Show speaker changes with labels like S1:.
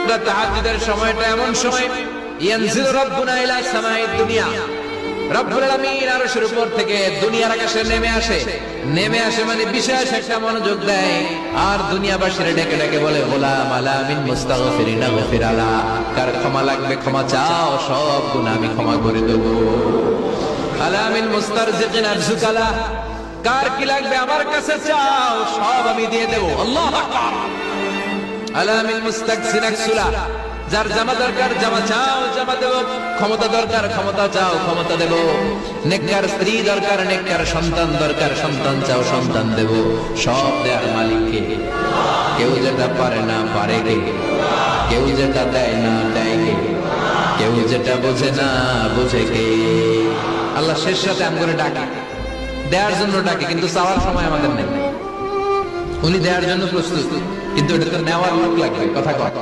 S1: পবিত্র তাহাজ্জুদের সময়টা এমন সময় ইয়ানজিলু রাব্বুনা ইলা সামাঈদ দুনিয়া, রব্বুল আলামিন আরশের উপর থেকে দুনিয়ার আকাশে নেমে আসে মানে বিশেষ একটা মনোযোগ দেয় আর দুনিয়াবাসীরা ডেকে ডেকে বলে গোলাম আলা মিন মুস্তাগফিরিনা গফির আলা, কার ক্ষমা লাগবে ক্ষমা চাও, সব গুনাহ আমি ক্ষমা করে দেব। আলা মিন মুস্তারজিকিনা আরজুকালা, কার কি লাগবে আমার কাছে চাও, সব আমি দিয়ে দেব। আল্লাহু আকবার। আলা মিন মুস্তাকসিনা সুলা, যার জামা দরকার জামা চাও জামা দেব, ক্ষমতা দরকার ক্ষমতা চাও ক্ষমতা দেব, নেককার স্ত্রী দরকার নেককার সন্তান দরকার সন্তান চাও সন্তান দেব। সব দেয়ার মালিক কে? কেউ যেটা পারে না পারে কে? কেউ যেটা দেয় না দেয় কে? কেউ যেটা বোঝে না বোঝে কে? আল্লাহ শেষ সাথে আমগরে ডাকে, দেওয়ার জন্য ডাকে, কিন্তু চাওয়ার সময় আমাদের নেই। উনি দেওয়ার জন্য প্রস্তুত, কিন্তু এটা তো নেওয়ার লোক লাগবে। কথা কয়